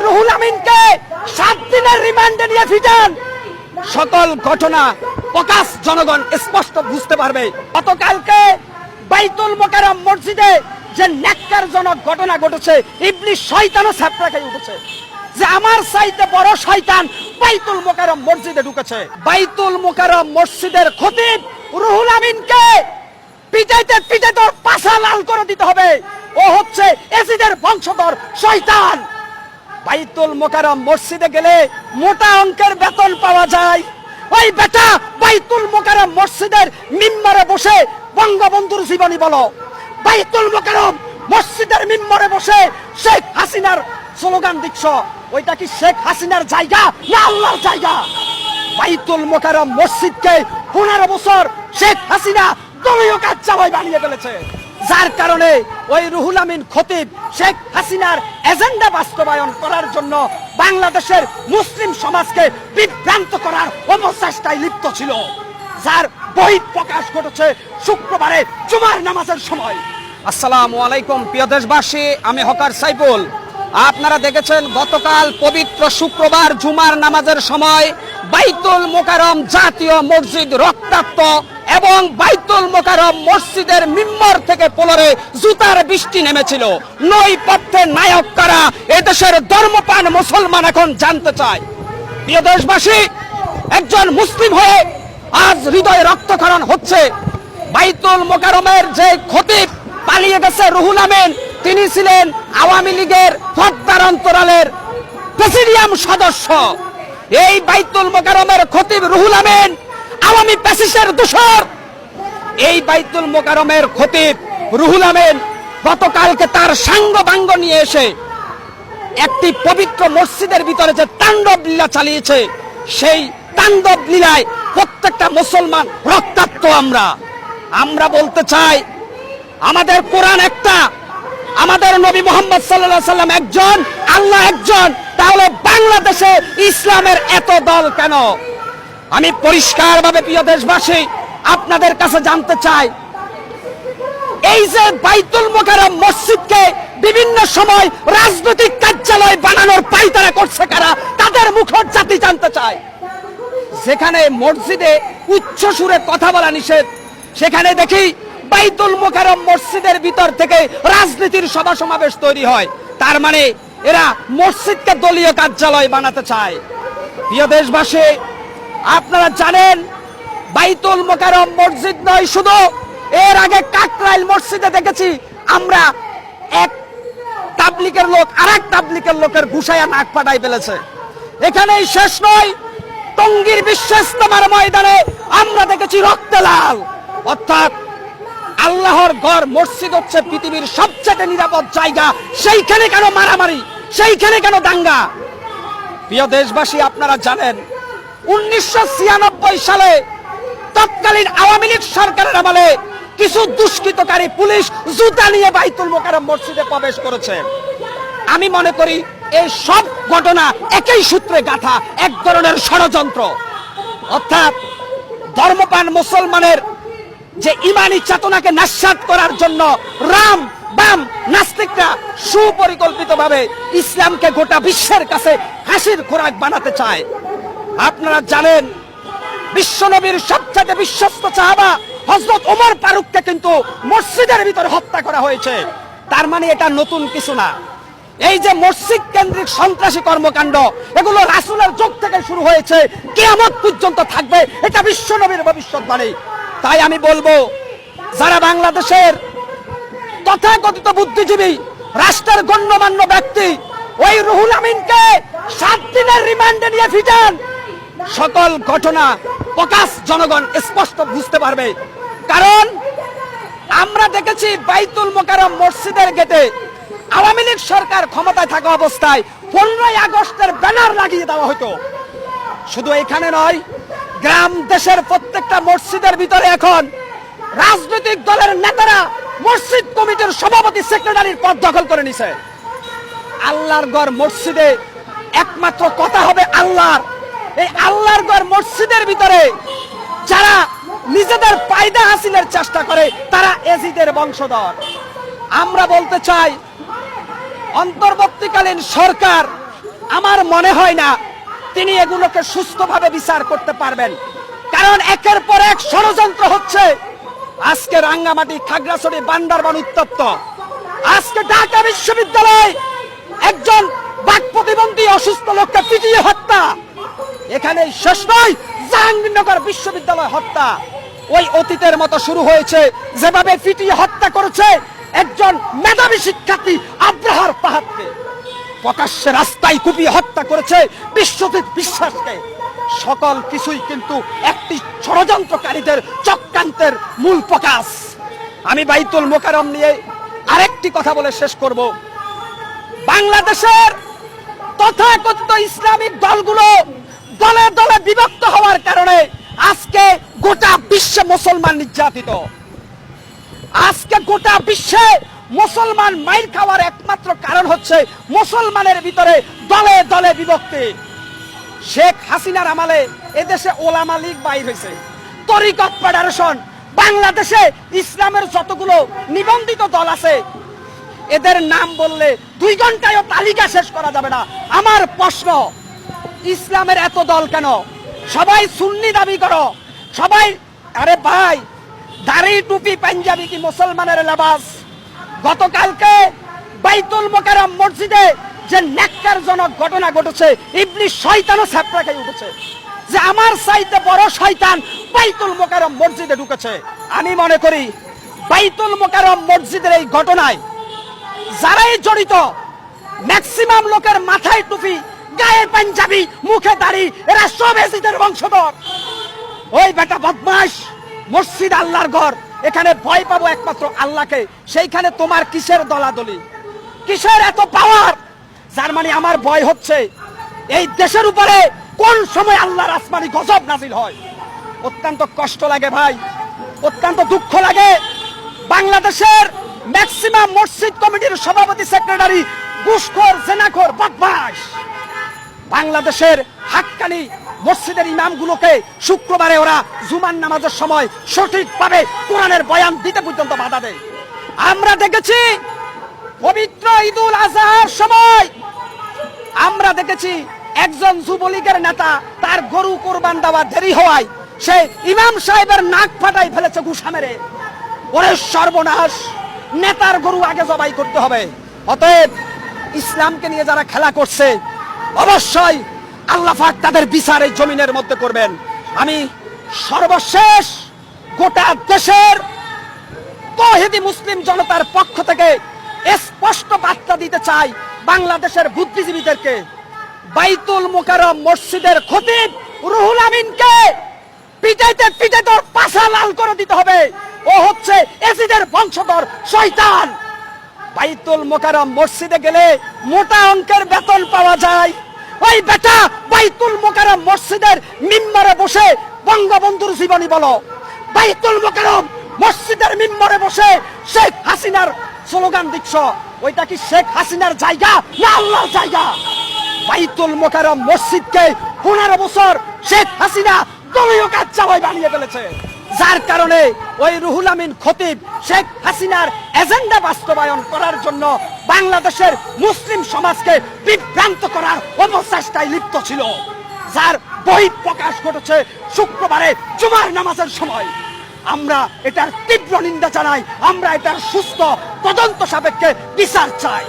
রুহুল আমিনকে 7 দিনের রিমান্ডে নিয়ে ফিটান, সকল ঘটনা প্রকাশ জনগণ স্পষ্ট বুঝতে পারবে। গতকালকে বাইতুল মোকাররম মসজিদে যে ন্যাক্কারজনক ঘটনা ঘটেছে, ইবলিস শয়তানও ছাপড়া খেয়ে উঠেছে যে আমার চাইতে বড় শয়তান বাইতুল মোকাররম মসজিদে ঢুকেছে। বাইতুল মোকাররম মসজিদের খতিব রুহুল আমিনকে পিটাইতে পিটাইতে ওর পাছা লাল করে দিতে হবে। ও হচ্ছে এজিদের বংশধর শয়তান। বাইতুল মোকাররম মসজিদে গেলে মোটা অঙ্কের বেতন পাওয়া যায়। ওই বেটা বাইতুল মোকাররম মসজিদের মিম্বরে বসে বঙ্গবন্ধুর জীবনী বলো, বাইতুল মোকাররম মসজিদের মিম্বরে বসে শেখ হাসিনার স্লোগান দিচ্ছ। ওইটা কি শেখ হাসিনার জায়গা না আল্লাহর জায়গা? বাইতুল মোকাররম মসজিদকে 15 বছর শেখ হাসিনা দলীয় কার্যালয় বানিয়ে ফেলেছে, যার কারণে ওই রুহুল আমিন খতিব শেখ হাসিনার এজেন্ডা বাস্তবায়ন করার জন্য বাংলাদেশের মুসলিম সমাজকে বিভ্রান্ত করার অপচেষ্টায় লিপ্ত ছিল, যার বহিঃপ্রকাশ ঘটেছে শুক্রবারে জুমার নামাজের সময়। আসসালামু আলাইকুম প্রিয় দেশবাসী, আমি হকার সাইফুল। আপনারা দেখেছেন গতকাল পবিত্র শুক্রবার জুমার নামাজের সময় বাইতুল মোকাররম জাতীয় মসজিদ রক্তাক্ত এবং বাইতুল মোকাররম মসজিদের মিম্বর থেকে পোলরে জুতার বৃষ্টি নেমেছিল। নৈপথ্যের নায়ক কারা এদেশের ধর্মপ্রাণ মুসলমান এখন জানতে চায়। প্রিয় দেশবাসী, একজন মুসলিম হয়ে আজ হৃদয়ে রক্তক্ষরণ হচ্ছে। বাইতুল মোকাররমের যে খতিব পালিয়ে গেছে রুহুল আমিন, তিনি ছিলেন আওয়ামী লীগের পদ্মার অন্তরালের প্রেসিডিয়াম সদস্য। এই বাইতুল মোকাররমের খতিব রুহুল আমিন আওয়ামী প্যাসিসের দোসর। এই বাইতুল মোকাররমের খতিব রুহুল আমিন গতকালকে তার সাঙ্গ বাঙ্গ নিয়ে এসে একটি পবিত্র মসজিদের ভিতরে যে তাণ্ডব লীলা চালিয়েছে, সেই তাণ্ডব লীলায় প্রত্যেকটা মুসলমান রক্তাক্ত। আমরা বলতে চাই, আমাদের কোরআন একটা, আমাদের নবী মুহাম্মদ সাল্লাল্লাহু আলাইহি সাল্লাম একজন, আল্লাহ একজন, তাহলে বাংলাদেশে ইসলামের এত দল কেন? আমি পরিষ্কারভাবে প্রিয় দেশবাসী আপনাদের কাছে জানতে চাই, এই যে বাইতুল মোকাররম মসজিদকে বিভিন্ন সময় রাজনৈতিক কার্যালয় বানানোর পায়তারা করছে কারা, তাদের মুখর জাতি জানতে চায়। যেখানে মসজিদে উচ্চ সুরে কথা বলা নিষেধ, সেখানে দেখি বাইতুল মোকাররম মসজিদের ভিতর থেকে রাজনীতির সভা সমাবেশ তৈরি হয়। তার মানে এরা মসজিদকে দলীয় কার্যালয় বানাতে চায়। প্রিয় দেশবাসী, আপনারা জানেন বাইতুল মোকাররম মসজিদ নয় শুধু, এর আগে কাকরাইল মসজিদে দেখেছি আমরা এক তাবলিগের লোক আরেক তাবলিগের লোকের ঘুষায়া নাক ফাটাই ফেলেছে। এখানেই শেষ নয়, টঙ্গীর বিশ্ব ইজতেমার ময়দানে আমরা দেখেছি রক্তে লাল। অর্থাৎ আল্লাহর ঘর মসজিদ হচ্ছে পৃথিবীর সবচেয়ে নিরাপদ জায়গা, সেইখানে কেন মারামারি, সেইখানে কেন দাঙ্গা? প্রিয় দেশবাসী, আপনারা জানেন 1996 সালে তৎকালীন আওয়ামী লীগ সরকারের আমলে কিছু দুষ্কৃতকারী পুলিশ জুতা নিয়ে বাইতুল মোকাররম মসজিদে প্রবেশ করেছে। আমি মনে করি এই সব ঘটনা একই সূত্রে গাঁথা, এক ধরনের ষড়যন্ত্র। অর্থাৎ ধর্মপ্রাণ মুসলমানের যে ইমানি চেতনাকে নাশাত করার জন্য রাম বাম নাস্তিকরা সুপরিকল্পিতভাবে ইসলামকে গোটা বিশ্বের কাছে হাসির খোরাক বানাতে চায়। আপনারা জানেন বিশ্বনবীর সবচেয়ে বিশ্বস্ত সাহাবা হযরত ওমর ফারুককে কিন্তু মসজিদের ভিতরে হত্যা করা হয়েছে। তার মানে এটা নতুন কিছু না। এই যে মসজিদ কেন্দ্রিক সন্ত্রাসী কর্মকাণ্ড, এগুলো রাসূলের যুগ থেকে শুরু হয়েছে, কিয়ামত পর্যন্ত থাকবে, এটা বিশ্বনবীর ভবিষ্যৎবাণী। তাই আমি বলবো, যারা বাংলাদেশের তথাকথিত বুদ্ধিজীবী, রাষ্ট্রের গণ্যমান্য ব্যক্তি, ওই রুহুল আমিনকে 7 দিনের রিমান্ডে নিয়ে ফিটান, সকল ঘটনা প্রকাশ জনগণ স্পষ্ট বুঝতে পারবে। কারণ আমরা দেখেছি বাইতুল মোকাররম মসজিদের গেটে আওয়ামী লীগ সরকার ক্ষমতায় থাকা অবস্থায় 15 আগস্টের ব্যানার লাগিয়ে দেওয়া হতো। শুধু এখানে নয়, গ্রাম দেশের প্রত্যেকটা মসজিদের ভিতরে এখন রাজনৈতিক দলের নেতারা মসজিদ কমিটির সভাপতি সেক্রেটারির পদ দখল করে নিছে। আল্লাহর ঘর মসজিদে একমাত্র কথা হবে আল্লাহর। এই আল্লাহর ঘর মসজিদের ভিতরে যারা নিজেদের ফায়দা হাসিলের চেষ্টা করে, তারা এজিদের বংশধর। আমরা বলতে চাই, অন্তর্বর্তীকালীন সরকার আমার মনে হয় না তিনি এগুলোকে সুস্থভাবে বিচার করতে পারবেন, কারণ একের পর এক ষড়যন্ত্র হচ্ছে। আজকে রাঙ্গামাটি, খাগড়াছড়ি, বান্দরবান উত্তপ্ত, আজকে ঢাকা বিশ্ববিদ্যালয় একজন বাক প্রতিবন্ধী অসুস্থ লোককে পিটিয়ে হত্যা, এখানে শেষ নয়, জাহাঙ্গীরনগর বিশ্ববিদ্যালয় হত্যা ওই অতীতের মতো শুরু হয়েছে, যেভাবে পিটিয়ে হত্যা করেছে একজন মেধাবী শিক্ষার্থী আব্রাহার পাহাড়কে, প্রকাশ্যে রাস্তায় কুপিয়ে হত্যা করেছে বিশ্বজিৎ বিশ্বাসকে। সকল কিছুই কিন্তু একটি ষড়যন্ত্রকারীদের চক্রান্তের মূল প্রকাশ। আমি বাইতুল মোকাররম নিয়ে আরেকটি কথা বলে শেষ করব। বাংলাদেশের তথাকথিত ইসলামিক দলগুলো দলে দলে বিভক্ত হওয়ার কারণে আজকে গোটা বিশ্বে মুসলমান নির্যাতিত। আজকে গোটা বিশ্বে মুসলমান মাইর খাওয়ার একমাত্র কারণ হচ্ছে মুসলমানের ভিতরে দলে দলে বিভক্তি। শেখ হাসিনার আমলে এদেশে ওলামা লীগ বাইর হয়েছে, তরিকত ফেডারেশন, বাংলাদেশে ইসলামের যতগুলো নিবন্ধিত দল আছে এদের নাম বললে 2 ঘন্টায়ও তালিকা শেষ করা যাবে না। আমার প্রশ্ন, ইসলামের এত দল কেন? সবাই সুন্নি দাবি করো, সবাই, আরে ভাই, দাড়ি টুপি পাঞ্জাবি কি মুসলমানের লেবাস? গতকালকে বাইতুল মোকাররম মসজিদে যে ন্যাক্কারজনক ঘটনা ঘটেছে, ইবলিস শয়তানও ছাপড়া খেয়ে উঠেছে যে আমার চাইতে বড় শয়তান বাইতুল মোকাররম মসজিদে ঢুকেছে। আমি মনে করি বাইতুল মোকাররম মসজিদের এই ঘটনায় যারাই জড়িত, ম্যাক্সিমাম লোকের মাথায় টুপি, গায়ে পাঞ্জাবি, মুখে দাড়ি, এরা সব এজিদের বংশধর। ওই বেটা বদমাশ, মসজিদ আল্লাহর ঘর, এখানে ভয় পাবো একমাত্র আল্লাহকে, সেইখানে তোমার কিসের দলাদলি, কিসের এত পাওয়ার? যার মানে আমার ভয় হচ্ছে এই দেশের উপরে কোন সময় আল্লাহর আসমানি গজব নাজিল হয়। অত্যন্ত কষ্ট লাগে ভাই, অত্যন্ত দুঃখ লাগে। বাংলাদেশের ম্যাক্সিমাম মসজিদ কমিটির সভাপতি, সেক্রেটারি ঘুষখোর, জেনাখোর, বদমাশ। বাংলাদেশের হাক্কানি মসজিদের ইমামগুলোকে শুক্রবারে ওরা জুমার নামাজের সময় সঠিকভাবে কোরআনের বয়ান দিতে পর্যন্ত বাধা দেয়। আমরা দেখেছি পবিত্র ঈদুল আজহার সময় আমরা দেখেছি একজন যুবলীগের নেতা তার গরু কোরবান দেওয়া দেরি হওয়ায় সে ইমাম সাহেবের নাক ফাটাই ফেলেছে ঘুষা মেরে। ওরে সর্বনাশ, নেতার গরু আগে জবাই করতে হবে। অতএব ইসলামকে নিয়ে যারা খেলা করছে অবশ্যই আল্লাহ পাক তাদের বিচার এই জমিনের মধ্যে করবেন। আমি সর্বশেষ গোটা দেশের তৌহিদি মুসলিম জনতার পক্ষ থেকে স্পষ্ট বার্তা দিতে চাই বাংলাদেশের বুদ্ধিজীবীদেরকে, বাইতুল মোকাররম মসজিদের খতিব রুহুল আমিনকে পিটাইতে পিটাইতে ওর পাছা লাল করে দিতে হবে। ও হচ্ছে এজিদের বংশধর শয়তান। বাইতুল মোকাররম মসজিদে গেলে মোটা অঙ্কের বেতন পাওয়া যায়। ওই বেটা বাইতুল মোকাররম মসজিদের মিম্বরে বসে বঙ্গবন্ধুর জীবনী বলো, বাইতুল মোকাররম মসজিদের মিম্বরে বসে শেখ হাসিনার স্লোগান দিচ্ছ, ওইটা কি শেখ হাসিনার জায়গা না আল্লাহর জায়গা? বাইতুল মোকাররম মসজিদকে 15 বছর শেখ হাসিনা দলীয় কার্যালয় বানিয়ে ফেলেছে, যার কারণে ওই রুহুল আমিন খতিব শেখ হাসিনার এজেন্ডা বাস্তবায়ন করার জন্য বাংলাদেশের মুসলিম সমাজকে বিভ্রান্ত করার অপচেষ্টায় লিপ্ত ছিল, যার বহিঃপ্রকাশ ঘটেছে শুক্রবারে জুমার নামাজের সময়। আমরা এটার তীব্র নিন্দা জানাই, আমরা এটার সুস্থ তদন্ত সাপেক্ষে বিচার চাই।